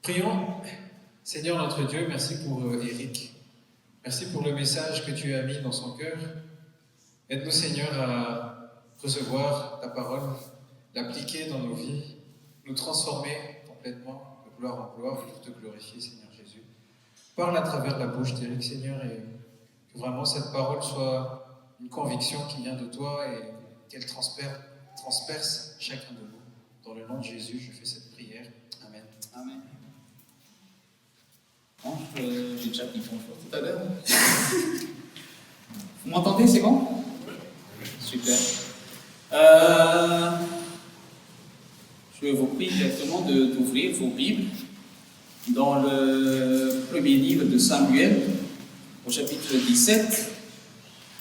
Prions. Seigneur notre Dieu, merci pour Eric. Merci pour le message que tu as mis dans son cœur. Aide-nous, Seigneur, à recevoir ta parole, l'appliquer dans nos vies, nous transformer complètement de gloire en gloire pour te glorifier, Seigneur Jésus. Parle à travers la bouche d'Eric, Seigneur, et que vraiment cette parole soit une conviction qui vient de toi et qu'elle transperce chacun de nous. Dans le nom de Jésus, je fais cette prière. Amen. Amen. Bon, j'ai déjà dit bonjour tout à l'heure. Vous m'entendez, c'est bon? Super. Je vous prie directement d'ouvrir vos Bibles dans le premier livre de Samuel, au chapitre 17,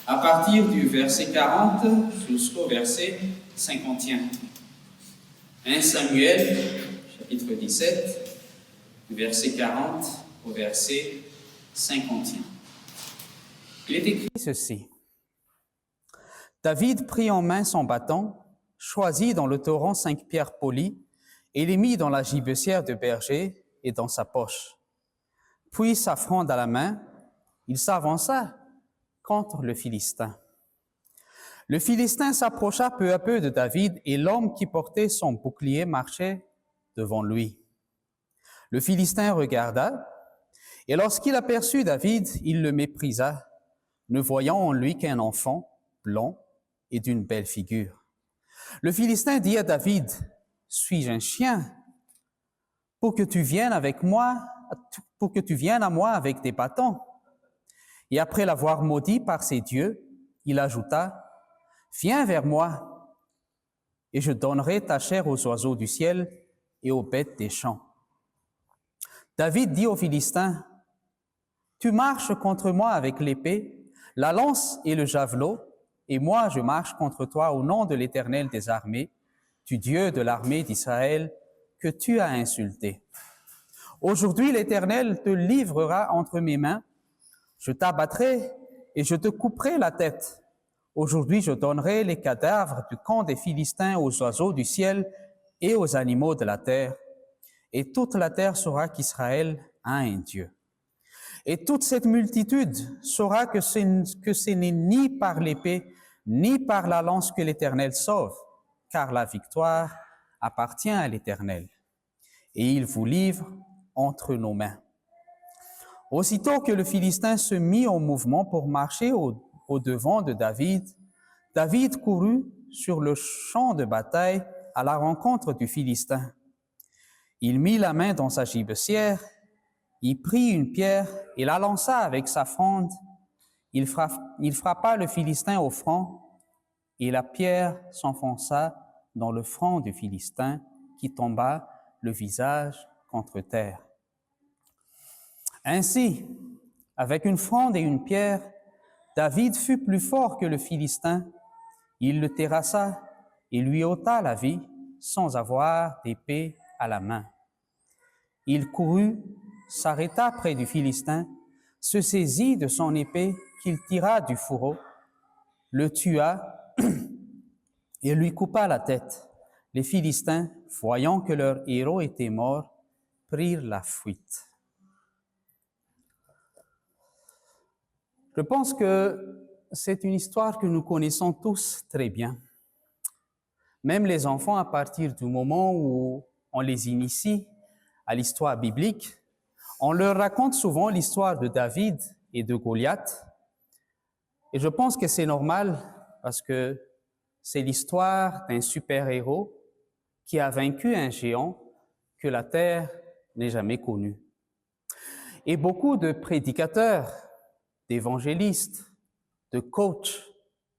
à partir du verset 40 jusqu'au verset 51. 1 Samuel, chapitre 17, du verset 40 au verset 51. Il est écrit ceci. David prit en main son bâton, choisit dans le torrent 5 pierres polies et les mit dans la gibecière de berger et dans sa poche. Puis, sa fronde à la main, il s'avança contre le Philistin. Le Philistin s'approcha peu à peu de David et l'homme qui portait son bouclier marchait devant lui. Le Philistin regarda et lorsqu'il aperçut David, il le méprisa, ne voyant en lui qu'un enfant blond et d'une belle figure. Le Philistin dit à David, « Suis-je un chien pour que tu viennes à moi avec des bâtons ?» Et après l'avoir maudit par ses dieux, il ajouta, « Viens vers moi, et je donnerai ta chair aux oiseaux du ciel et aux bêtes des champs. » David dit aux Philistins, « Tu marches contre moi avec l'épée, la lance et le javelot, et moi je marche contre toi au nom de l'Éternel des armées, du Dieu de l'armée d'Israël, que tu as insulté. Aujourd'hui l'Éternel te livrera entre mes mains, je t'abattrai et je te couperai la tête. Aujourd'hui je donnerai les cadavres du camp des Philistins aux oiseaux du ciel et aux animaux de la terre, et toute la terre saura qu'Israël a un Dieu. Et toute cette multitude saura que ce n'est ni par l'épée, ni par la lance que l'Éternel sauve, car la victoire appartient à l'Éternel. Et il vous livre entre nos mains. » Aussitôt que le Philistin se mit en mouvement pour marcher au devant de David, David courut sur le champ de bataille à la rencontre du Philistin. Il mit la main dans sa gibecière, il prit une pierre et la lança avec sa fronde. Il frappa le Philistin au front, et la pierre s'enfonça dans le front du Philistin, qui tomba le visage contre terre. Ainsi, avec une fronde et une pierre, David fut plus fort que le Philistin. Il le terrassa et lui ôta la vie sans avoir d'épée à la main. Il courut, s'arrêta près du Philistin, se saisit de son épée qu'il tira du fourreau, le tua et lui coupa la tête. Les Philistins, voyant que leur héros était mort, prirent la fuite. Je pense que c'est une histoire que nous connaissons tous très bien. Même les enfants, à partir du moment où on les initie à l'histoire biblique, on leur raconte souvent l'histoire de David et de Goliath. Et je pense que c'est normal parce que c'est l'histoire d'un super-héros qui a vaincu un géant que la terre n'ait jamais connu. Et beaucoup de prédicateurs, d'évangélistes, de coachs,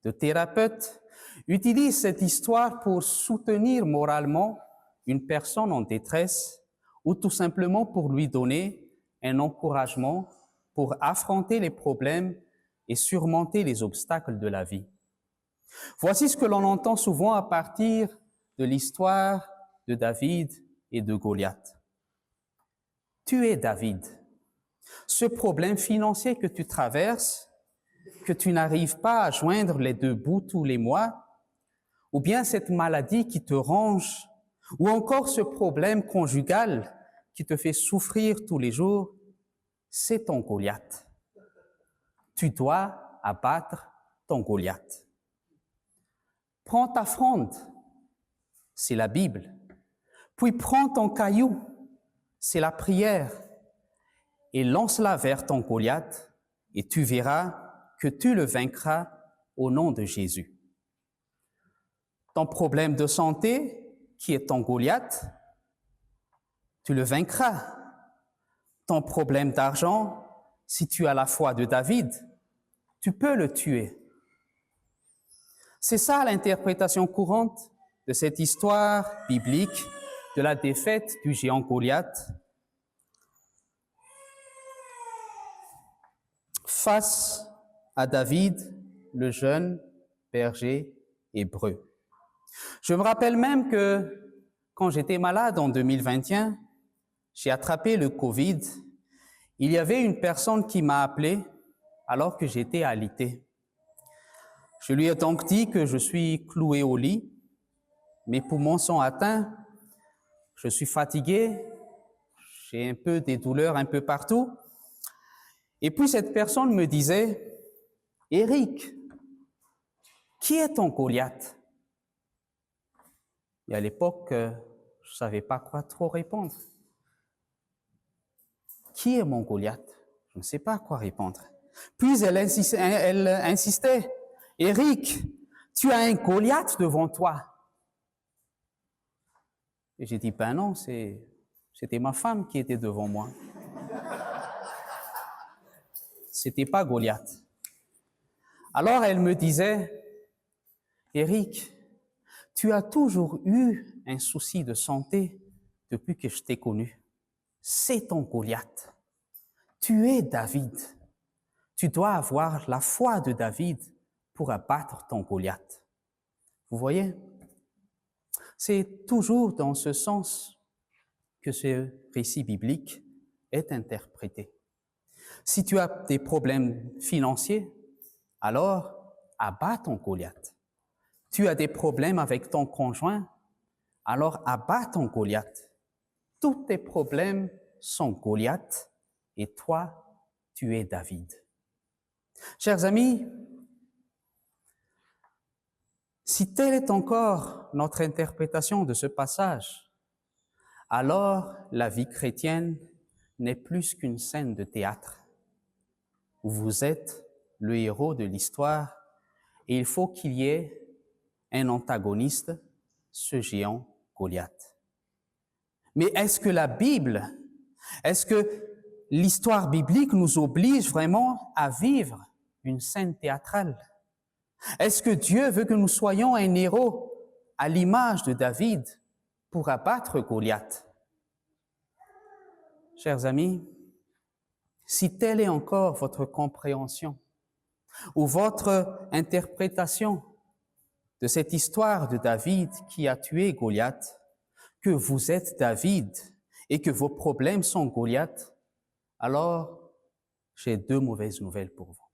de thérapeutes utilisent cette histoire pour soutenir moralement une personne en détresse ou tout simplement pour lui donner un encouragement pour affronter les problèmes et surmonter les obstacles de la vie. Voici ce que l'on entend souvent à partir de l'histoire de David et de Goliath. Tu es David. Ce problème financier que tu traverses, que tu n'arrives pas à joindre les deux bouts tous les mois, ou bien cette maladie qui te ronge, ou encore ce problème conjugal qui te fait souffrir tous les jours, c'est ton Goliath. Tu dois abattre ton Goliath. Prends ta fronde, c'est la Bible. Puis prends ton caillou, c'est la prière, et lance-la vers ton Goliath, et tu verras que tu le vaincras au nom de Jésus. Ton problème de santé, qui est ton Goliath, tu le vaincras. Ton problème d'argent, si tu as la foi de David, tu peux le tuer. C'est ça l'interprétation courante de cette histoire biblique de la défaite du géant Goliath face à David, le jeune berger hébreu. Je me rappelle même que quand j'étais malade en 2021, j'ai attrapé le Covid. Il y avait une personne qui m'a appelé alors que j'étais alité. Je lui ai donc dit que je suis cloué au lit, mes poumons sont atteints, je suis fatigué, j'ai un peu des douleurs un peu partout. Et puis cette personne me disait, « Éric, qui est ton Goliath ?» Et à l'époque, je ne savais pas quoi trop répondre. Qui est mon Goliath? Je ne sais pas quoi répondre. Puis elle insistait, « Éric, tu as un Goliath devant toi. » Et j'ai dit, « Ben non, c'était ma femme qui était devant moi. » C'était pas Goliath. Alors elle me disait, « Éric, tu as toujours eu un souci de santé depuis que je t'ai connu. C'est ton Goliath. Tu es David. Tu dois avoir la foi de David pour abattre ton Goliath. » Vous voyez? C'est toujours dans ce sens que ce récit biblique est interprété. Si tu as des problèmes financiers, alors abats ton Goliath. Tu as des problèmes avec ton conjoint, alors abats ton Goliath. Tous tes problèmes sont Goliath et toi, tu es David. Chers amis, si telle est encore notre interprétation de ce passage, alors la vie chrétienne n'est plus qu'une scène de théâtre où vous êtes le héros de l'histoire et il faut qu'il y ait un antagoniste, ce géant Goliath. Mais est-ce que la Bible, est-ce que l'histoire biblique nous oblige vraiment à vivre une scène théâtrale? Est-ce que Dieu veut que nous soyons un héros à l'image de David pour abattre Goliath? Chers amis, si telle est encore votre compréhension ou votre interprétation de cette histoire de David qui a tué Goliath, que vous êtes David et que vos problèmes sont Goliath, alors j'ai deux mauvaises nouvelles pour vous.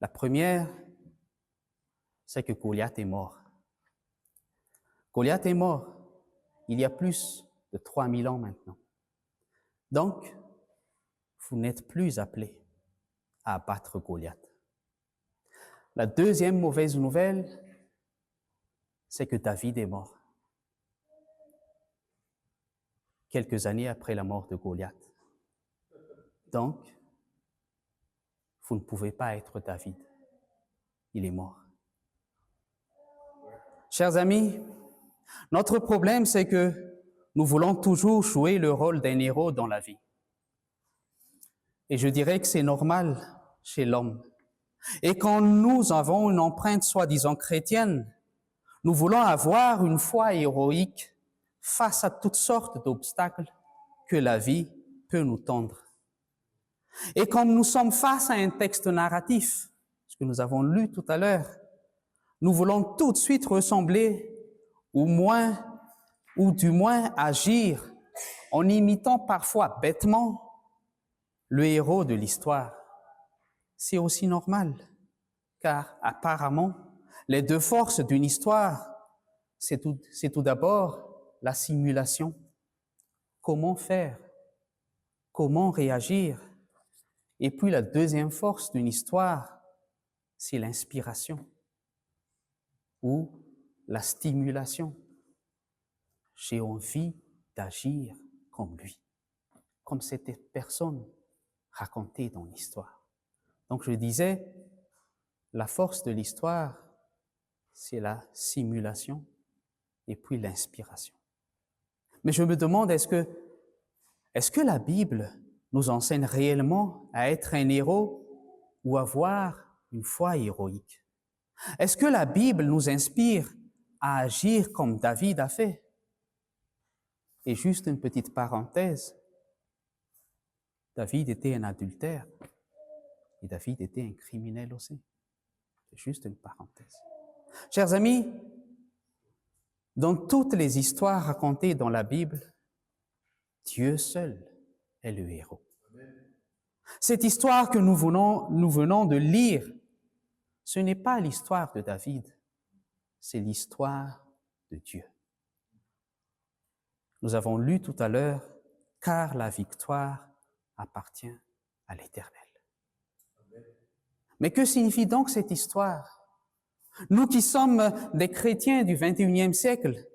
La première, c'est que Goliath est mort. Goliath est mort il y a plus de 3000 ans maintenant. Donc, vous n'êtes plus appelés à abattre Goliath. La deuxième mauvaise nouvelle, c'est que David est mort. Quelques années après la mort de Goliath. Donc, vous ne pouvez pas être David. Il est mort. Chers amis, notre problème, c'est que nous voulons toujours jouer le rôle d'un héros dans la vie. Et je dirais que c'est normal chez l'homme. Et quand nous avons une empreinte soi-disant chrétienne, nous voulons avoir une foi héroïque face à toutes sortes d'obstacles que la vie peut nous tendre. Et comme nous sommes face à un texte narratif, ce que nous avons lu tout à l'heure, nous voulons tout de suite ressembler, ou du moins agir en imitant parfois bêtement le héros de l'histoire. C'est aussi normal, car apparemment, les deux forces d'une histoire, c'est tout d'abord la simulation. comment faire, comment réagir. Et puis la deuxième force d'une histoire, c'est l'inspiration ou la stimulation. J'ai envie d'agir comme lui, comme cette personne racontée dans l'histoire. Donc je disais, la force de l'histoire, c'est la simulation et puis l'inspiration. Mais je me demande, est-ce que la Bible nous enseigne réellement à être un héros ou avoir une foi héroïque? Est-ce que la Bible nous inspire à agir comme David a fait? Et juste une petite parenthèse, David était un adultère et David était un criminel aussi. C'est juste une parenthèse. Chers amis, dans toutes les histoires racontées dans la Bible, Dieu seul est le héros. Cette histoire que nous venons de lire, ce n'est pas l'histoire de David, c'est l'histoire de Dieu. Nous avons lu tout à l'heure, car la victoire appartient à l'Éternel. Mais que signifie donc cette histoire? Nous qui sommes des chrétiens du XXIe siècle,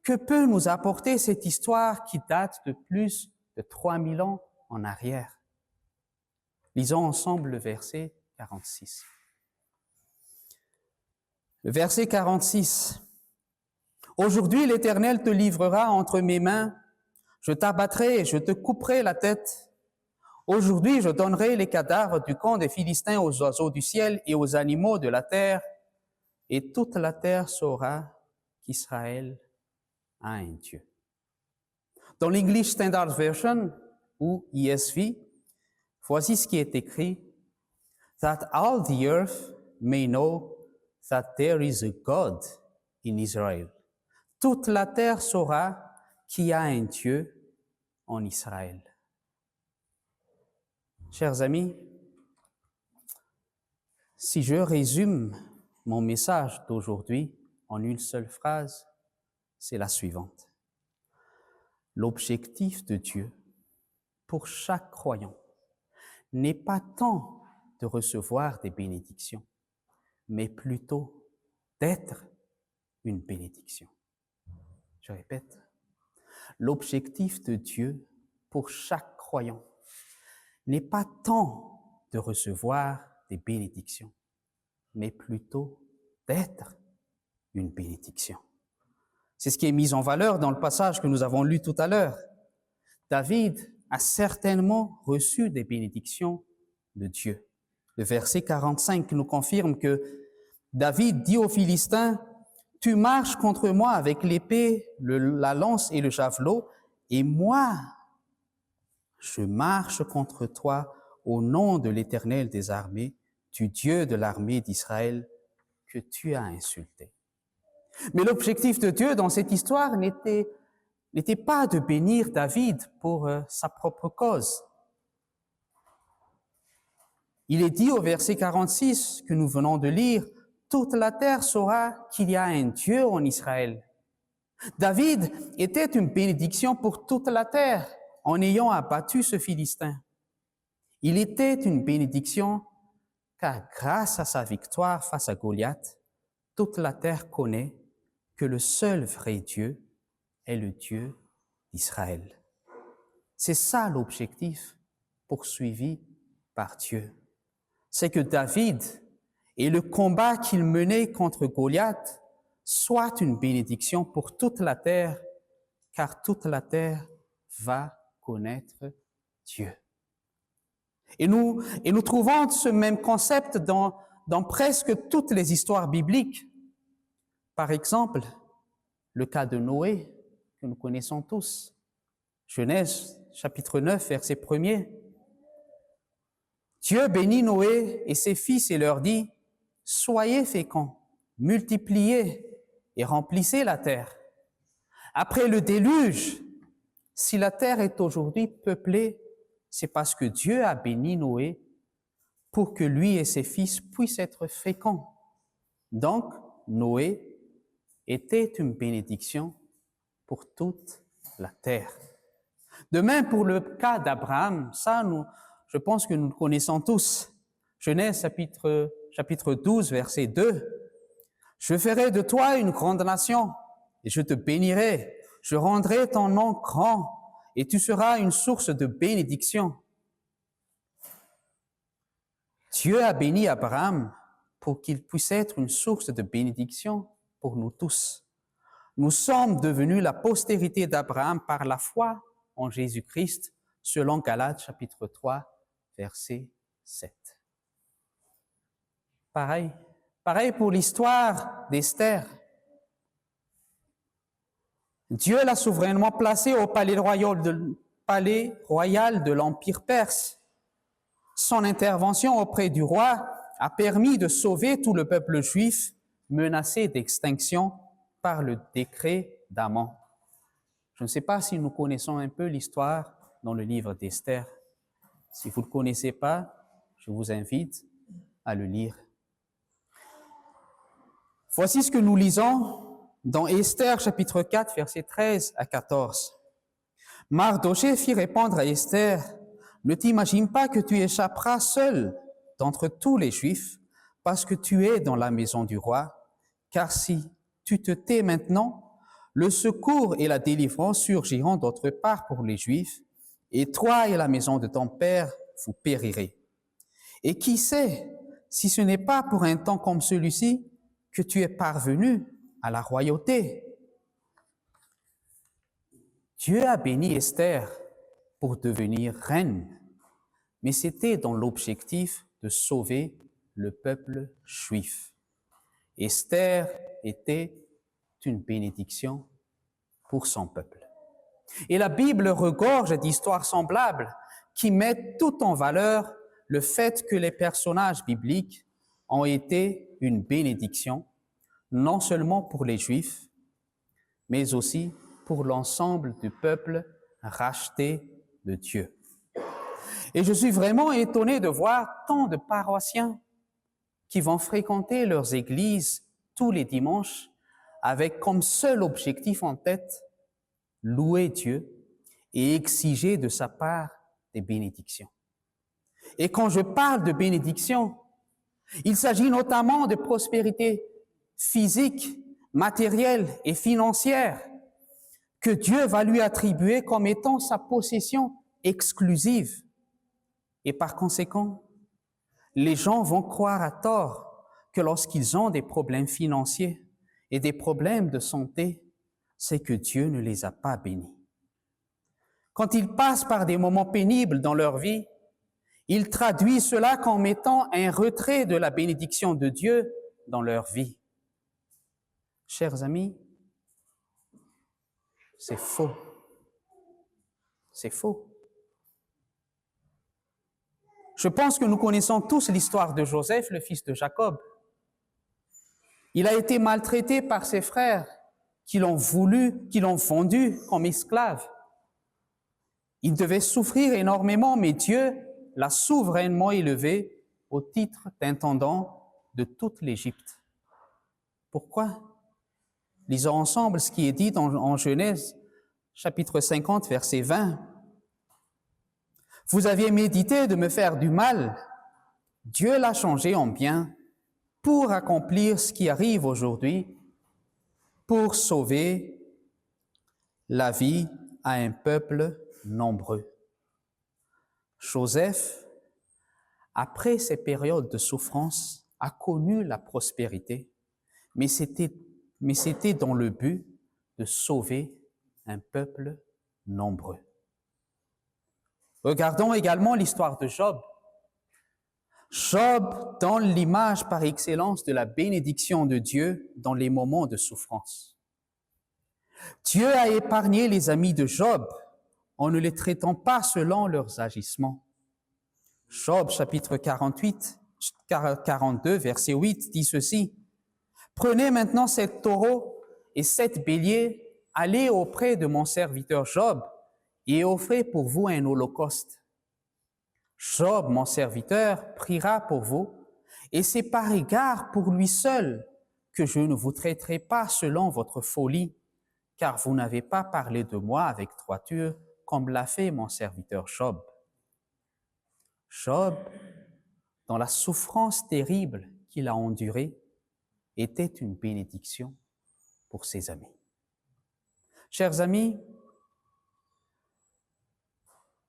que peut nous apporter cette histoire qui date de plus de 3000 ans en arrière? Lisons ensemble le verset 46. Le verset 46. Aujourd'hui, l'Éternel te livrera entre mes mains, je t'abattrai et je te couperai la tête. Aujourd'hui, je donnerai les cadavres du camp des Philistins aux oiseaux du ciel et aux animaux de la terre, et toute la terre saura qu'Israël a un Dieu. Dans l'English Standard Version, ou ESV, voici ce qui est écrit, that all the earth may know that there is a God in Israel. Toute la terre saura qu'il y a un Dieu en Israël. Chers amis, si je résume mon message d'aujourd'hui en une seule phrase, c'est la suivante. L'objectif de Dieu pour chaque croyant n'est pas tant de recevoir des bénédictions, mais plutôt d'être une bénédiction. Je répète, l'objectif de Dieu pour chaque croyant n'est pas tant de recevoir des bénédictions, mais plutôt d'être une bénédiction. C'est ce qui est mis en valeur dans le passage que nous avons lu tout à l'heure. David a certainement reçu des bénédictions de Dieu. Le verset 45 nous confirme que David dit aux Philistins, « Tu marches contre moi avec l'épée, la lance et le javelot, et moi, je marche contre toi au nom de l'Éternel des armées, du Dieu de l'armée d'Israël, que tu as insulté. » Mais l'objectif de Dieu dans cette histoire n'était pas de bénir David pour sa propre cause. Il est dit au verset 46 que nous venons de lire, « Toute la terre saura qu'il y a un Dieu en Israël. » David était une bénédiction pour toute la terre en ayant abattu ce Philistin. Il était une bénédiction car grâce à sa victoire face à Goliath, toute la terre connaît que le seul vrai Dieu est le Dieu d'Israël. C'est ça l'objectif poursuivi par Dieu. C'est que David et le combat qu'il menait contre Goliath soient une bénédiction pour toute la terre, car toute la terre va connaître Dieu. Et nous trouvons ce même concept dans presque toutes les histoires bibliques. Par exemple, le cas de Noé, que nous connaissons tous. Genèse, chapitre 9, verset 1er. Dieu bénit Noé et ses fils et leur dit, « Soyez féconds, multipliez et remplissez la terre. » Après le déluge, si la terre est aujourd'hui peuplée, c'est parce que Dieu a béni Noé pour que lui et ses fils puissent être féconds. Donc, Noé était une bénédiction pour toute la terre. De même pour le cas d'Abraham, je pense que nous le connaissons tous. Genèse chapitre 12, verset 2. Je ferai de toi une grande nation et je te bénirai. Je rendrai ton nom grand et tu seras une source de bénédiction. Dieu a béni Abraham pour qu'il puisse être une source de bénédiction pour nous tous. Nous sommes devenus la postérité d'Abraham par la foi en Jésus-Christ, selon Galates chapitre 3, verset 7. Pareil pour l'histoire d'Esther. Dieu l'a souverainement placée au palais royal de l'Empire perse. Son intervention auprès du roi a permis de sauver tout le peuple juif menacé d'extinction par le décret d'Aman. Je ne sais pas si nous connaissons un peu l'histoire dans le livre d'Esther. Si vous ne le connaissez pas, je vous invite à le lire. Voici ce que nous lisons dans Esther chapitre 4, versets 13 à 14. Mardochée fit répondre à Esther, « Ne t'imagine pas que tu échapperas seul d'entre tous les Juifs, parce que tu es dans la maison du roi, car si tu te tais maintenant, le secours et la délivrance surgiront d'autre part pour les Juifs, et toi et la maison de ton père, vous périrez. Et qui sait, si ce n'est pas pour un temps comme celui-ci que tu es parvenu à la royauté. » Dieu a béni Esther pour devenir reine, mais c'était dans l'objectif de sauver le peuple juif. Esther était une bénédiction pour son peuple. Et la Bible regorge d'histoires semblables qui mettent tout en valeur le fait que les personnages bibliques ont été une bénédiction, non seulement pour les Juifs, mais aussi pour l'ensemble du peuple racheté de Dieu. Et je suis vraiment étonné de voir tant de paroissiens qui vont fréquenter leurs églises tous les dimanches avec comme seul objectif en tête louer Dieu et exiger de sa part des bénédictions. Et quand je parle de bénédiction, il s'agit notamment de prospérité physique, matérielle et financière que Dieu va lui attribuer comme étant sa possession exclusive. Et par conséquent, les gens vont croire à tort que lorsqu'ils ont des problèmes financiers et des problèmes de santé, c'est que Dieu ne les a pas bénis. Quand ils passent par des moments pénibles dans leur vie, ils traduisent cela comme étant un retrait de la bénédiction de Dieu dans leur vie. Chers amis, c'est faux. C'est faux. Je pense que nous connaissons tous l'histoire de Joseph, le fils de Jacob. Il a été maltraité par ses frères qui l'ont vendu comme esclave. Il devait souffrir énormément, mais Dieu l'a souverainement élevé au titre d'intendant de toute l'Égypte. Pourquoi? Lisons ensemble ce qui est dit en Genèse, chapitre 50, verset 20. « Vous aviez médité de me faire du mal. Dieu l'a changé en bien pour accomplir ce qui arrive aujourd'hui, pour sauver la vie à un peuple nombreux. » Joseph, après ces périodes de souffrance, a connu la prospérité, mais c'était dans le but de sauver un peuple nombreux. Regardons également l'histoire de Job. Job donne l'image par excellence de la bénédiction de Dieu dans les moments de souffrance. Dieu a épargné les amis de Job en ne les traitant pas selon leurs agissements. Job, chapitre 42, verset 8, dit ceci. « Prenez maintenant 7 taureaux et 7 béliers, allez auprès de mon serviteur Job et offrez pour vous un holocauste. Job, mon serviteur, priera pour vous, et c'est par égard pour lui seul que je ne vous traiterai pas selon votre folie, car vous n'avez pas parlé de moi avec droiture comme l'a fait mon serviteur Job. Job, dans la souffrance terrible qu'il a endurée, était une bénédiction pour ses amis. Chers amis,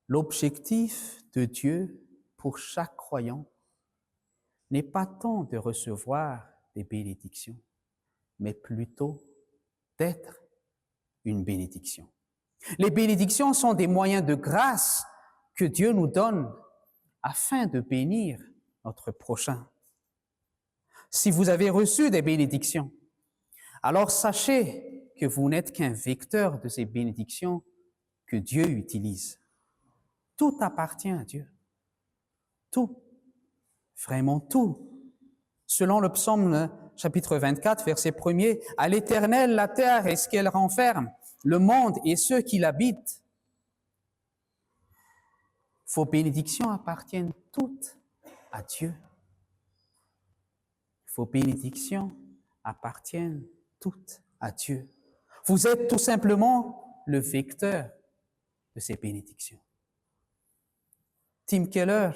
l'objectif de Dieu pour chaque croyant n'est pas tant de recevoir des bénédictions, mais plutôt d'être une bénédiction. Les bénédictions sont des moyens de grâce que Dieu nous donne afin de bénir notre prochain. Si vous avez reçu des bénédictions, alors sachez que vous n'êtes qu'un vecteur de ces bénédictions que Dieu utilise. Tout appartient à Dieu. Tout. Vraiment tout. Selon le psaume chapitre 24, verset 1er, « À l'Éternel la terre et ce qu'elle renferme, le monde et ceux qui l'habitent. » Vos bénédictions appartiennent toutes à Dieu. Vos bénédictions appartiennent toutes à Dieu. Vous êtes tout simplement le vecteur de ces bénédictions. Tim Keller,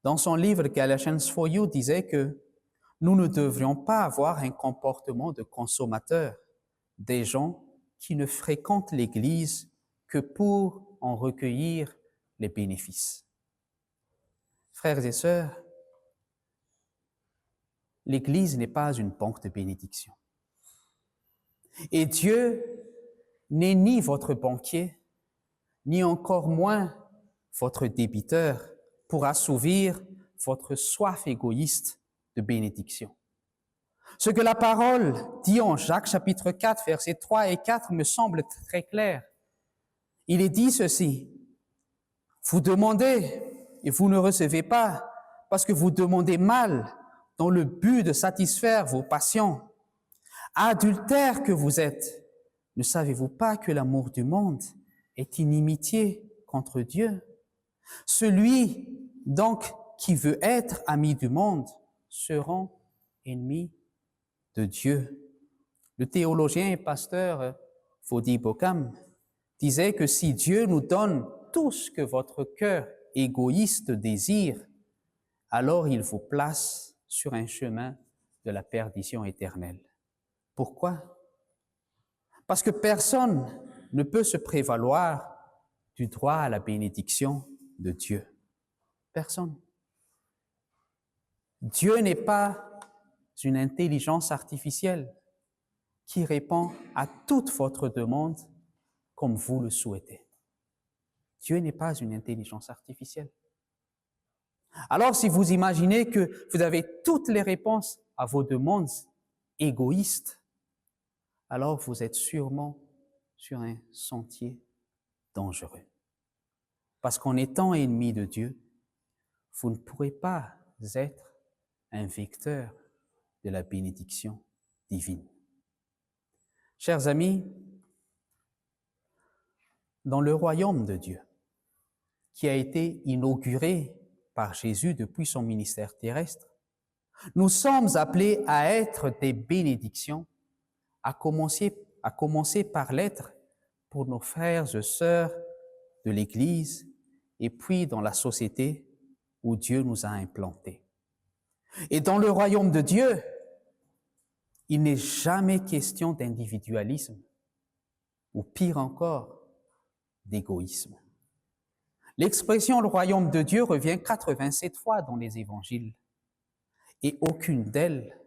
dans son livre Galatians for You, disait que nous ne devrions pas avoir un comportement de consommateurs, des gens qui ne fréquentent l'Église que pour en recueillir les bénéfices. Frères et sœurs, l'Église n'est pas une banque de bénédictions. Et Dieu n'est ni votre banquier, ni encore moins votre débiteur pour assouvir votre soif égoïste de bénédiction. Ce que la parole dit en Jacques chapitre 4, versets 3 et 4 me semble très clair. Il est dit ceci, « Vous demandez et vous ne recevez pas parce que vous demandez mal dans le but de satisfaire vos passions. Adultères que vous êtes, ne savez-vous pas que l'amour du monde est inimitié contre Dieu? Celui donc qui veut être ami du monde se rend ennemi de Dieu. » Le théologien et pasteur Fodi Bokam disait que si Dieu nous donne tout ce que votre cœur égoïste désire, alors il vous place sur un chemin de la perdition éternelle. Pourquoi? Parce que personne ne peut se prévaloir du droit à la bénédiction de Dieu. Personne. Dieu n'est pas une intelligence artificielle qui répond à toute votre demande comme vous le souhaitez. Dieu n'est pas une intelligence artificielle. Alors, si vous imaginez que vous avez toutes les réponses à vos demandes égoïstes, alors vous êtes sûrement sur un sentier dangereux. Parce qu'en étant ennemi de Dieu, vous ne pourrez pas être un vecteur de la bénédiction divine. Chers amis, dans le royaume de Dieu, qui a été inauguré par Jésus depuis son ministère terrestre, nous sommes appelés à être des bénédictions, à commencer par l'être pour nos frères et sœurs de l'Église et puis dans la société où Dieu nous a implantés. Et dans le royaume de Dieu, il n'est jamais question d'individualisme ou pire encore, d'égoïsme. L'expression « le royaume de Dieu » revient 87 fois dans les évangiles et aucune d'elles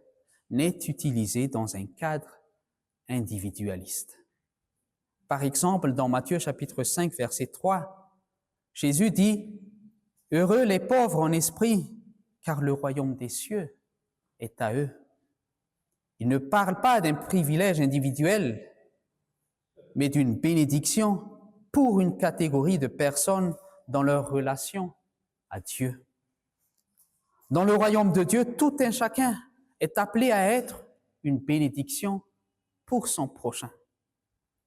n'est utilisée dans un cadre individualiste. Par exemple, dans Matthieu chapitre 5, verset 3, Jésus dit « Heureux les pauvres en esprit, car le royaume des cieux est à eux. » Il ne parle pas d'un privilège individuel, mais d'une bénédiction pour une catégorie de personnes dans leur relation à Dieu. Dans le royaume de Dieu, tout un chacun est appelé à être une bénédiction pour son prochain.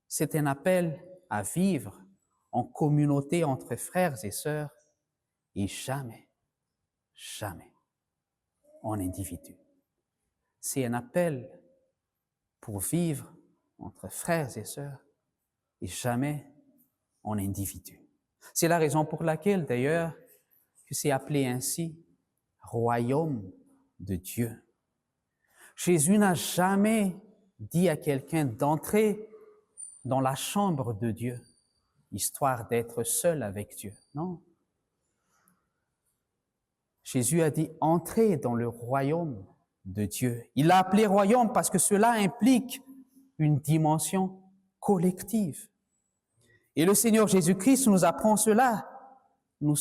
C'est un appel à vivre en communauté entre frères et sœurs et jamais en individu. C'est un appel pour vivre entre frères et sœurs et jamais en individu. C'est la raison pour laquelle, d'ailleurs, que c'est appelé ainsi, royaume de Dieu. Jésus n'a jamais dit à quelqu'un d'entrer dans la chambre de Dieu, histoire d'être seul avec Dieu. Non. Jésus a dit entrez dans le royaume de Dieu. Il l'a appelé royaume parce que cela implique une dimension collective. Et le Seigneur Jésus-Christ nous apprend cela. Nous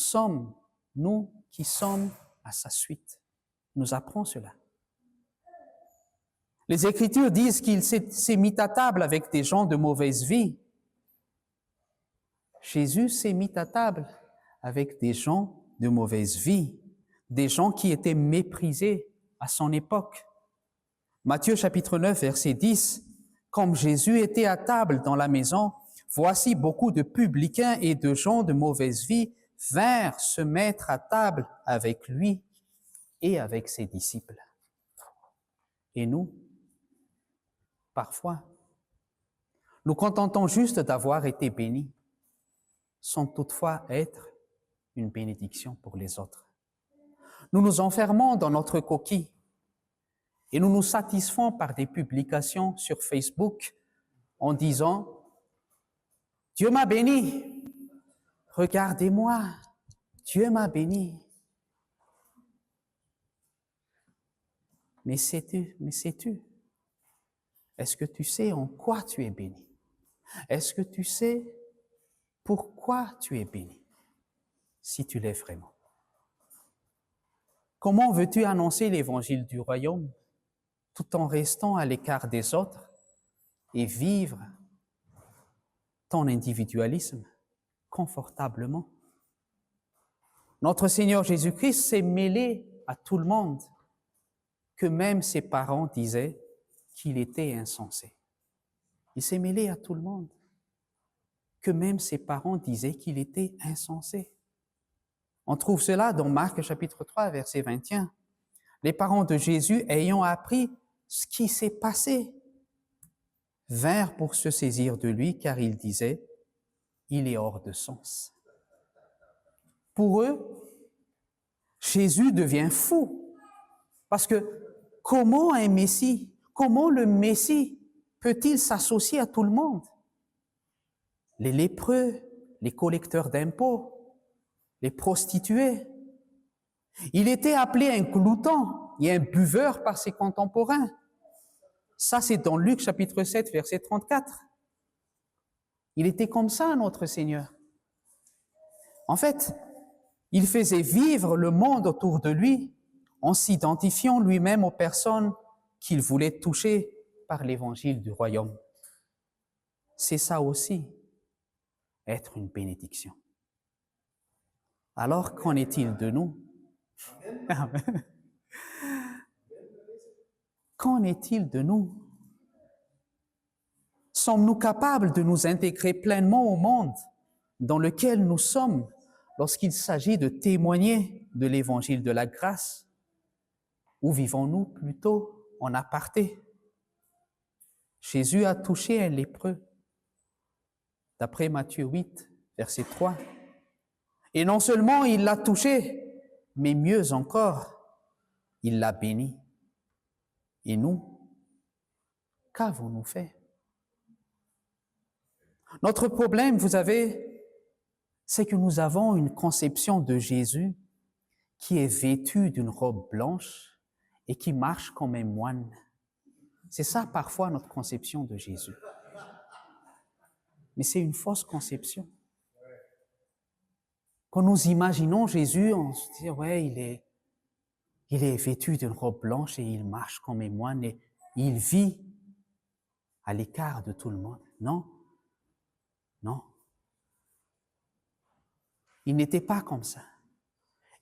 qui sommes à sa suite, nous apprend cela. Les Écritures disent qu'il s'est mis à table avec des gens de mauvaise vie. Jésus s'est mis à table avec des gens de mauvaise vie, des gens qui étaient méprisés à son époque. Matthieu chapitre 9, verset 10, « Comme Jésus était à table dans la maison, voici beaucoup de publicains et de gens de mauvaise vie vinrent se mettre à table avec lui et avec ses disciples. » Et nous, parfois, nous contentons juste d'avoir été bénis, sans toutefois être une bénédiction pour les autres. Nous nous enfermons dans notre coquille et nous nous satisfaisons par des publications sur Facebook en disant « Dieu m'a béni, regardez-moi, Dieu m'a béni. » Mais sais-tu, est-ce que tu sais en quoi tu es béni? Est-ce que tu sais pourquoi tu es béni, si tu l'es vraiment? Comment veux-tu annoncer l'évangile du royaume tout en restant à l'écart des autres et vivre ton individualisme confortablement? Notre Seigneur Jésus-Christ s'est mêlé à tout le monde, que même ses parents disaient qu'il était insensé. Il s'est mêlé à tout le monde, que même ses parents disaient qu'il était insensé. On trouve cela dans Marc chapitre 3, verset 21. Les parents de Jésus, ayant appris ce qui s'est passé, vinrent pour se saisir de lui, car ils disaient, il est hors de sens. Pour eux, Jésus devient fou, parce que comment un Messie, comment le Messie peut-il s'associer à tout le monde? Les lépreux, les collecteurs d'impôts, les prostituées. Il était appelé un glouton et un buveur par ses contemporains. Ça, c'est dans Luc chapitre 7, verset 34. Il était comme ça, notre Seigneur. En fait, il faisait vivre le monde autour de lui en s'identifiant lui-même aux personnes qu'il voulait toucher par l'évangile du royaume. C'est ça aussi, être une bénédiction. Alors, qu'en est-il de nous? Amen. Qu'en est-il de nous? Sommes-nous capables de nous intégrer pleinement au monde dans lequel nous sommes lorsqu'il s'agit de témoigner de l'évangile de la grâce? Ou vivons-nous plutôt en aparté? Jésus a touché un lépreux, d'après Matthieu 8, verset 3. Et non seulement il l'a touché, mais mieux encore, il l'a béni. Et nous, qu'avons-nous fait? Notre problème, vous savez, c'est que nous avons une conception de Jésus qui est vêtu d'une robe blanche et qui marche comme un moine. C'est ça parfois notre conception de Jésus. Mais c'est une fausse conception. Quand nous imaginons Jésus, on se dit, ouais, il est vêtu d'une robe blanche et il marche comme un moine et il vit à l'écart de tout le monde. Non, non. Il n'était pas comme ça.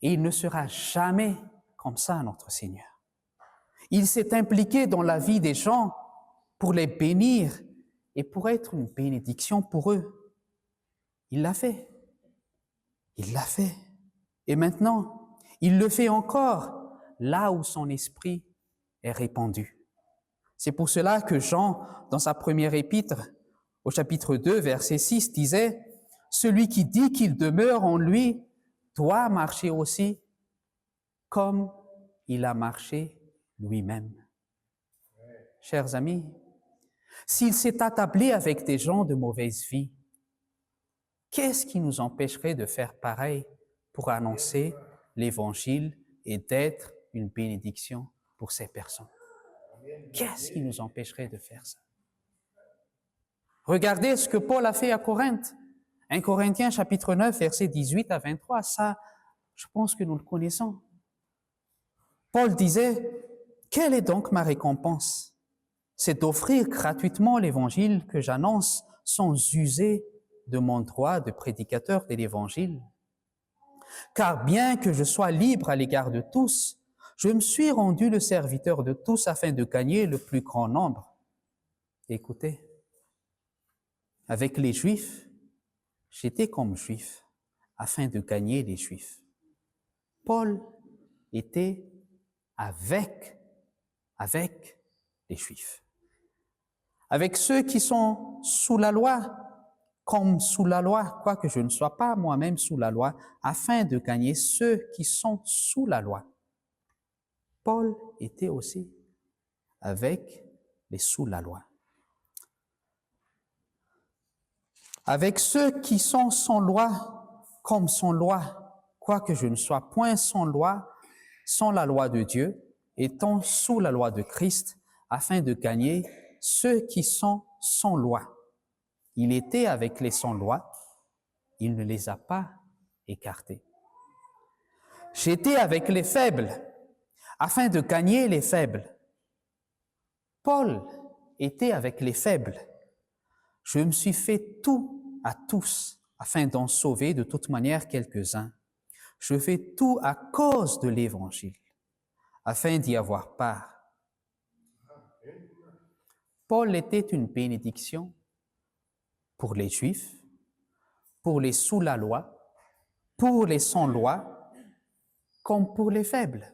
Et il ne sera jamais comme ça, notre Seigneur. Il s'est impliqué dans la vie des gens pour les bénir et pour être une bénédiction pour eux. Il l'a fait. Il l'a fait. Et maintenant, il le fait encore là où son esprit est répandu. C'est pour cela que Jean, dans sa première épître, au chapitre 2, verset 6, disait « celui qui dit qu'il demeure en lui doit marcher aussi comme il a marché lui-même. Chers amis, s'il s'est attablé avec des gens de mauvaise vie, qu'est-ce qui nous empêcherait de faire pareil pour annoncer l'Évangile et d'être une bénédiction pour ces personnes? Qu'est-ce qui nous empêcherait de faire ça? Regardez ce que Paul a fait à Corinthe. 1 Corinthiens chapitre 9, versets 18 à 23, ça, je pense que nous le connaissons. Paul disait, « Quelle est donc ma récompense? C'est d'offrir gratuitement l'Évangile que j'annonce sans user de mon droit de prédicateur de l'Évangile. Car bien que je sois libre à l'égard de tous, je me suis rendu le serviteur de tous afin de gagner le plus grand nombre. » Écoutez, avec les Juifs, j'étais comme Juif afin de gagner les Juifs. Paul était avec les Juifs. Avec ceux qui sont sous la loi, comme sous la loi, quoique je ne sois pas moi-même sous la loi, afin de gagner ceux qui sont sous la loi. Paul était aussi avec les sous la loi. Avec ceux qui sont sans loi, comme sans loi, quoique je ne sois point sans loi, sans la loi de Dieu, étant sous la loi de Christ, afin de gagner ceux qui sont sans loi. Il était avec les sans loi, il ne les a pas écartés. J'étais avec les faibles, afin de gagner les faibles. Paul était avec les faibles. Je me suis fait tout à tous, afin d'en sauver de toute manière quelques-uns. Je fais tout à cause de l'Évangile, afin d'y avoir part. Paul était une bénédiction pour les Juifs, pour les sous la loi, pour les sans loi, comme pour les faibles.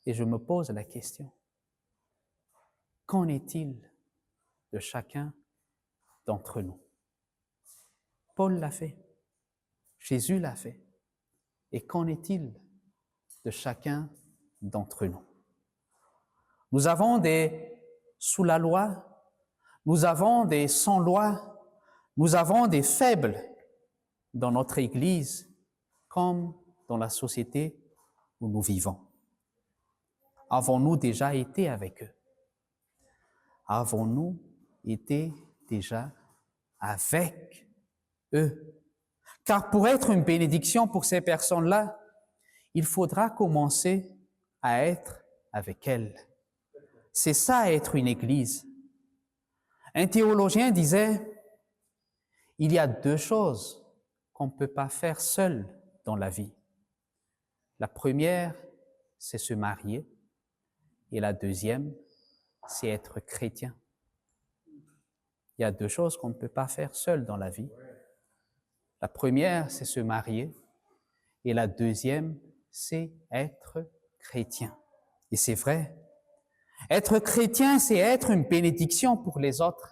Et je me pose la question, qu'en est-il de chacun d'entre nous? Paul l'a fait, Jésus l'a fait. Et qu'en est-il de chacun d'entre nous? Nous avons des sous la loi, nous avons des sans loi, nous avons des faibles dans notre Église comme dans la société où nous vivons. Avons-nous déjà été avec eux? Avons-nous été déjà avec eux? Car pour être une bénédiction pour ces personnes-là, il faudra commencer à être avec elles. C'est ça, être une Église. Un théologien disait, il y a deux choses qu'on ne peut pas faire seul dans la vie. La première, c'est se marier, et la deuxième, c'est être chrétien. Il y a deux choses qu'on ne peut pas faire seul dans la vie. La première, c'est se marier, et la deuxième, c'est être chrétien. Et c'est vrai. Être chrétien, c'est être une bénédiction pour les autres.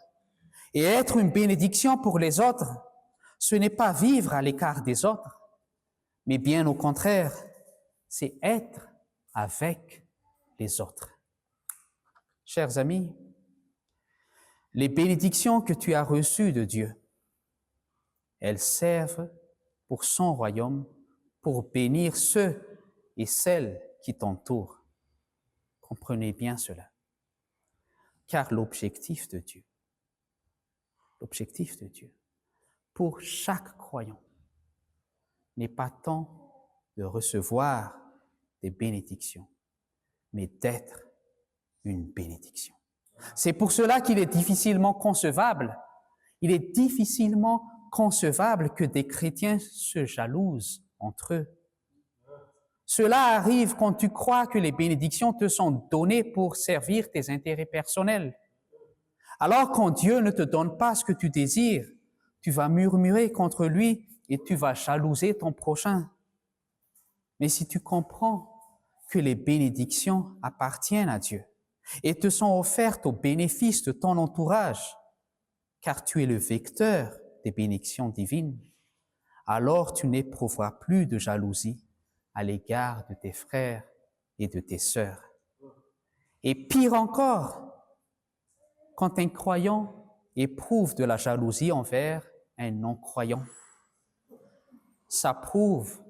Et être une bénédiction pour les autres, ce n'est pas vivre à l'écart des autres, mais bien au contraire, c'est être avec les autres. Chers amis, les bénédictions que tu as reçues de Dieu, elles servent pour son royaume, pour bénir ceux et celles qui t'entourent. Comprenez bien cela. Car l'objectif de Dieu, pour chaque croyant, n'est pas tant de recevoir des bénédictions, mais d'être une bénédiction. C'est pour cela qu'il est difficilement concevable que des chrétiens se jalousent entre eux. Cela arrive quand tu crois que les bénédictions te sont données pour servir tes intérêts personnels. Alors quand Dieu ne te donne pas ce que tu désires, tu vas murmurer contre lui et tu vas jalouser ton prochain. Mais si tu comprends que les bénédictions appartiennent à Dieu et te sont offertes au bénéfice de ton entourage, car tu es le vecteur des bénédictions divines, alors tu n'éprouveras plus de jalousie à l'égard de tes frères et de tes sœurs. Et pire encore, quand un croyant éprouve de la jalousie envers un non-croyant, ça prouve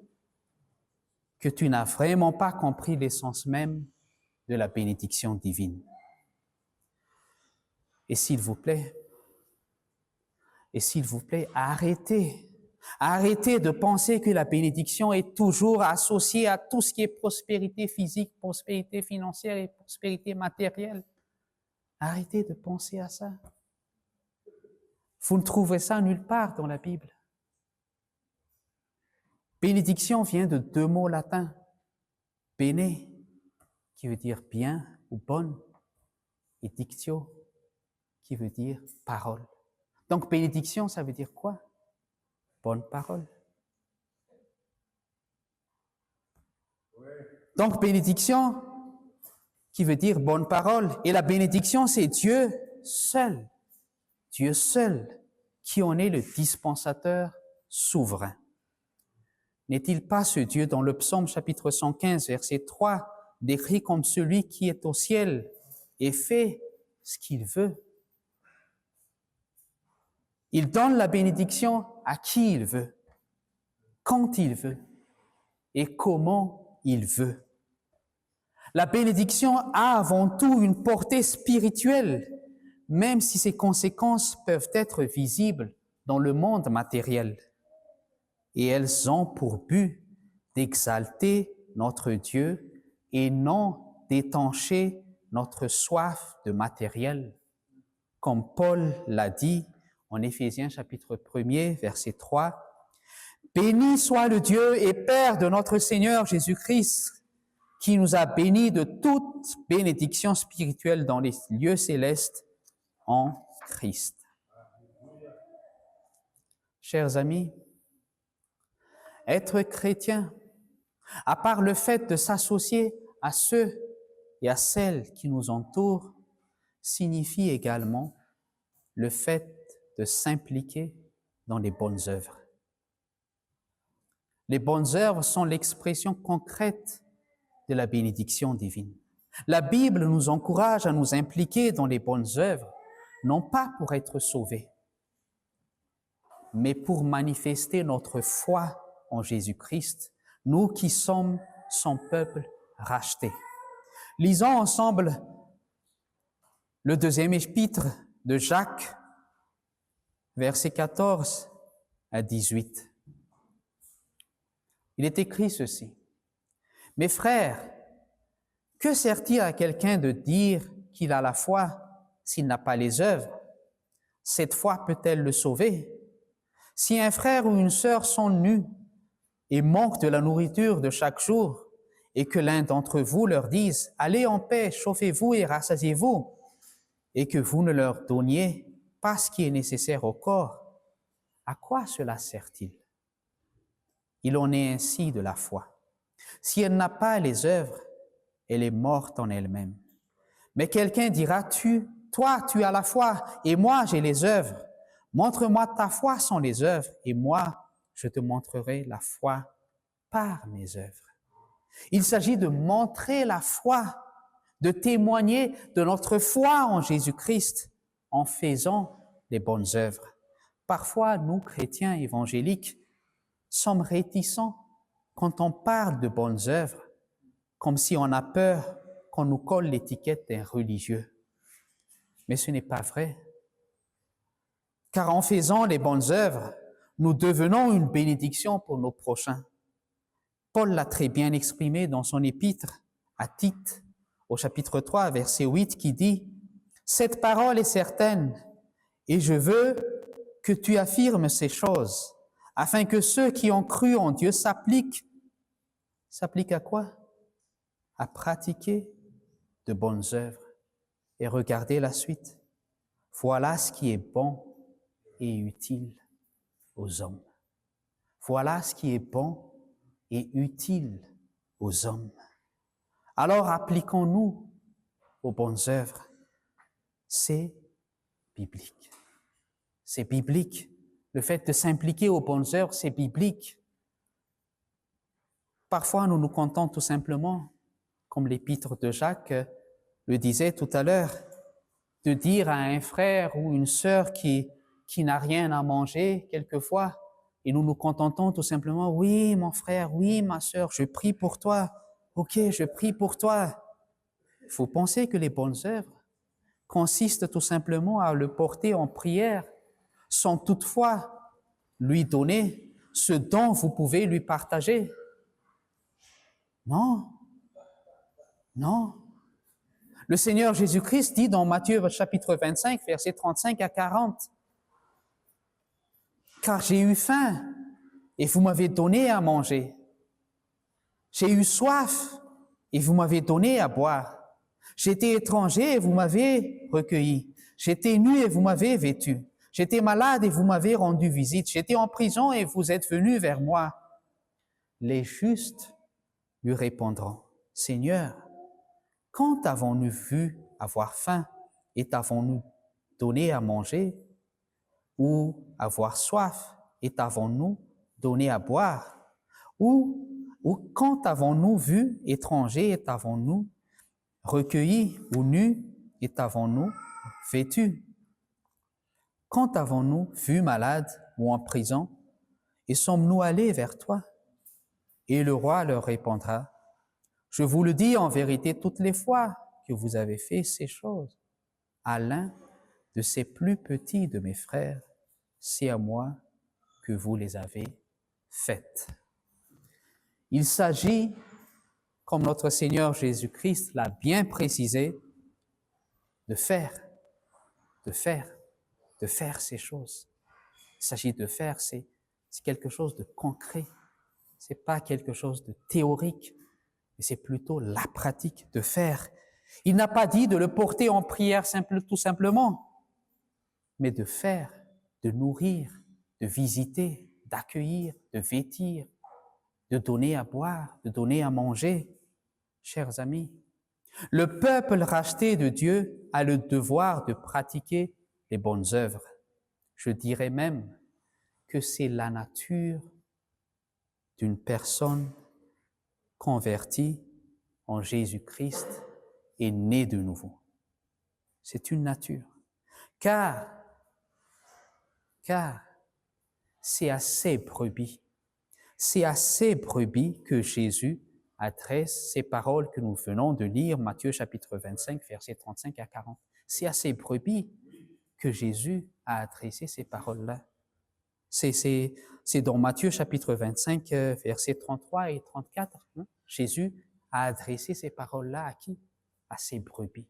que tu n'as vraiment pas compris l'essence même de la bénédiction divine. Et s'il vous plaît, arrêtez de penser que la bénédiction est toujours associée à tout ce qui est prospérité physique, prospérité financière et prospérité matérielle. Arrêtez de penser à ça. Vous ne trouvez ça nulle part dans la Bible. Bénédiction vient de deux mots latins. Bene, qui veut dire bien ou bonne, et dictio, qui veut dire parole. Donc bénédiction, ça veut dire quoi? Bonne parole. Donc bénédiction, qui veut dire bonne parole. Et la bénédiction, c'est Dieu seul, qui en est le dispensateur souverain. N'est-il pas ce Dieu dans le psaume chapitre 115, verset 3, décrit comme celui qui est au ciel et fait ce qu'il veut? Il donne la bénédiction à qui il veut, quand il veut et comment il veut. La bénédiction a avant tout une portée spirituelle, même si ses conséquences peuvent être visibles dans le monde matériel. Et elles ont pour but d'exalter notre Dieu et non d'étancher notre soif de matériel. Comme Paul l'a dit en Éphésiens chapitre 1er, verset 3, « Béni soit le Dieu et Père de notre Seigneur Jésus-Christ, qui nous a bénis de toute bénédiction spirituelle dans les lieux célestes en Christ. » Chers amis, être chrétien, à part le fait de s'associer à ceux et à celles qui nous entourent, signifie également le fait de s'impliquer dans les bonnes œuvres. Les bonnes œuvres sont l'expression concrète de la bénédiction divine. La Bible nous encourage à nous impliquer dans les bonnes œuvres, non pas pour être sauvés, mais pour manifester notre foi en Jésus-Christ, nous qui sommes son peuple racheté. Lisons ensemble le deuxième épître de Jacques, versets 14 à 18. Il est écrit ceci. « Mes frères, que sert-il à quelqu'un de dire qu'il a la foi s'il n'a pas les œuvres? Cette foi peut-elle le sauver? Si un frère ou une sœur sont nus et manquent de la nourriture de chaque jour, et que l'un d'entre vous leur dise « Allez en paix, chauffez-vous et rassasiez-vous », et que vous ne leur donniez pas ce qui est nécessaire au corps, à quoi cela sert-il? Il en est ainsi de la foi. Si elle n'a pas les œuvres, elle est morte en elle-même. Mais quelqu'un dira, toi, tu as la foi, et moi, j'ai les œuvres. Montre-moi ta foi sans les œuvres, et moi, je te montrerai la foi par mes œuvres. Il s'agit de montrer la foi, de témoigner de notre foi en Jésus-Christ en faisant les bonnes œuvres. Parfois, nous, chrétiens évangéliques, sommes réticents quand on parle de bonnes œuvres, comme si on a peur qu'on nous colle l'étiquette d'un religieux. Mais ce n'est pas vrai. Car en faisant les bonnes œuvres, nous devenons une bénédiction pour nos prochains. Paul l'a très bien exprimé dans son épître à Tite, au chapitre 3, verset 8, qui dit « Cette parole est certaine, et je veux que tu affirmes ces choses, afin que ceux qui ont cru en Dieu s'appliquent. » S'appliquent à quoi? À pratiquer de bonnes œuvres. Et regardez la suite. Voilà ce qui est bon et utile aux hommes. Voilà ce qui est bon et utile aux hommes. Alors appliquons-nous aux bonnes œuvres. C'est biblique. C'est biblique. Le fait de s'impliquer aux bonnes œuvres, c'est biblique. Parfois, nous nous contentons tout simplement, comme l'épître de Jacques le disait tout à l'heure, de dire à un frère ou une sœur qui n'a rien à manger, quelquefois, et nous nous contentons tout simplement, oui, mon frère, oui, ma sœur, je prie pour toi. Ok, je prie pour toi. Il faut penser que les bonnes œuvres consistent tout simplement à le porter en prière, sans toutefois lui donner ce dont vous pouvez lui partager. Non, non. Le Seigneur Jésus-Christ dit dans Matthieu chapitre 25, versets 35 à 40, « Car j'ai eu faim et vous m'avez donné à manger. J'ai eu soif et vous m'avez donné à boire. J'étais étranger et vous m'avez recueilli. J'étais nu et vous m'avez vêtu. J'étais malade et vous m'avez rendu visite. J'étais en prison et vous êtes venus vers moi. » Les justes lui répondront, « Seigneur, quand avons-nous vu avoir faim et t'avons-nous donné à manger? Ou avoir soif et t'avons-nous donné à boire? Ou quand avons-nous vu étranger et t'avons-nous recueilli? Ou nu et t'avons-nous vêtu? Quand avons-nous vu malade ou en prison et sommes-nous allés vers toi? » Et le roi leur répondra, « Je vous le dis en vérité, toutes les fois que vous avez fait ces choses à l'un de ces plus petits de mes frères, c'est à moi que vous les avez faites. » Il s'agit, comme notre Seigneur Jésus-Christ l'a bien précisé, de faire ces choses. Il s'agit de faire, c'est quelque chose de concret. C'est pas quelque chose de théorique, mais c'est plutôt la pratique de faire. Il n'a pas dit de le porter en prière tout simplement, mais de faire, de nourrir, de visiter, d'accueillir, de vêtir, de donner à boire, de donner à manger. Chers amis, le peuple racheté de Dieu a le devoir de pratiquer les bonnes œuvres. Je dirais même que c'est la nature d'une personne convertie en Jésus-Christ et née de nouveau. C'est une nature. Car c'est à ces brebis que Jésus adresse ces paroles que nous venons de lire, Matthieu chapitre 25, versets 35 à 40. C'est à ces brebis que Jésus a adressé ces paroles-là. C'est dans Matthieu chapitre 25, versets 33 et 34. Jésus a adressé ces paroles-là à qui? À ses brebis.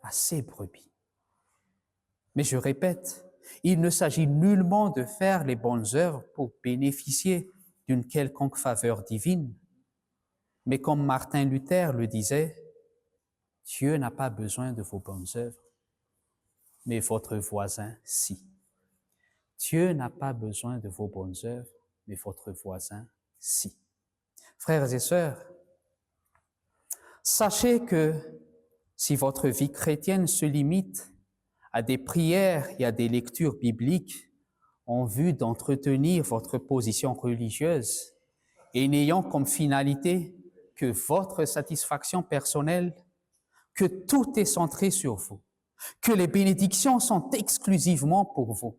À ses brebis. Mais je répète, il ne s'agit nullement de faire les bonnes œuvres pour bénéficier d'une quelconque faveur divine. Mais comme Martin Luther le disait, Dieu n'a pas besoin de vos bonnes œuvres, mais votre voisin, si. Dieu n'a pas besoin de vos bonnes œuvres, mais votre voisin, si. Frères et sœurs, sachez que si votre vie chrétienne se limite à des prières et à des lectures bibliques en vue d'entretenir votre position religieuse et n'ayant comme finalité que votre satisfaction personnelle, que tout est centré sur vous, que les bénédictions sont exclusivement pour vous,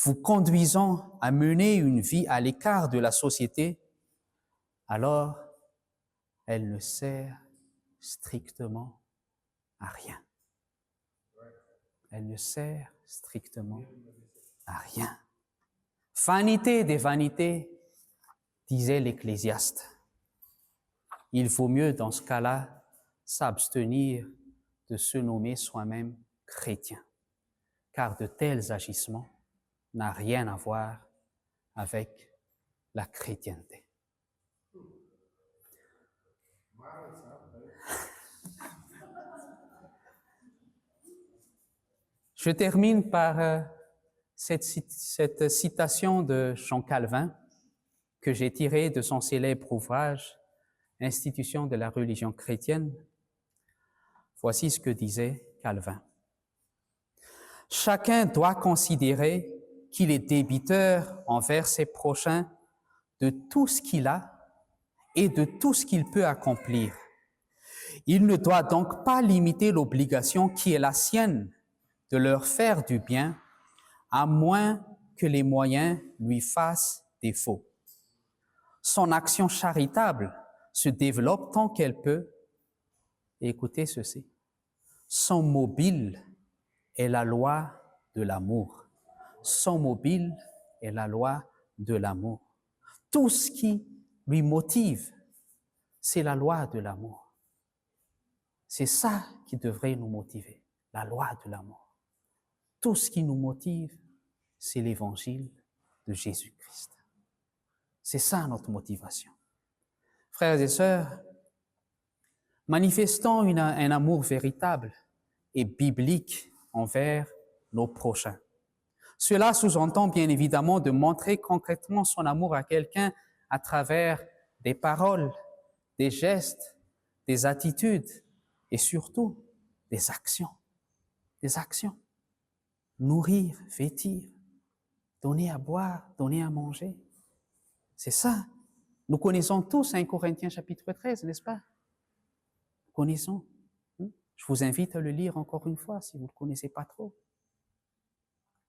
vous conduisant à mener une vie à l'écart de la société, alors elle ne sert strictement à rien. Elle ne sert strictement à rien. Vanité des vanités, disait l'Ecclésiaste. Il vaut mieux dans ce cas-là s'abstenir de se nommer soi-même chrétien, car de tels agissements n'ont rien à voir avec la chrétienté. Je termine par cette citation de Jean Calvin que j'ai tirée de son célèbre ouvrage « Institution de la religion chrétienne ». Voici ce que disait Calvin. Chacun doit considérer qu'il est débiteur envers ses prochains de tout ce qu'il a et de tout ce qu'il peut accomplir. Il ne doit donc pas limiter l'obligation qui est la sienne de leur faire du bien, à moins que les moyens lui fassent défaut. Son action charitable se développe tant qu'elle peut. Et écoutez ceci, son mobile est la loi de l'amour. Son mobile est la loi de l'amour. Tout ce qui lui motive, c'est la loi de l'amour. C'est ça qui devrait nous motiver, la loi de l'amour. Tout ce qui nous motive, c'est l'évangile de Jésus-Christ. C'est ça notre motivation. Frères et sœurs, manifestons un amour véritable et biblique envers nos prochains. Cela sous-entend bien évidemment de montrer concrètement son amour à quelqu'un à travers des paroles, des gestes, des attitudes et surtout des actions. Des actions. Nourrir, vêtir, donner à boire, donner à manger. C'est ça. Nous connaissons tous 1 Corinthiens chapitre 13, n'est-ce pas? Nous connaissons. Je vous invite à le lire encore une fois si vous ne le connaissez pas trop.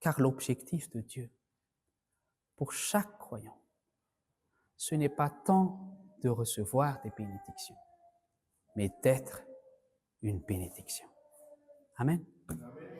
Car l'objectif de Dieu pour chaque croyant, ce n'est pas tant de recevoir des bénédictions, mais d'être une bénédiction. Amen. Amen.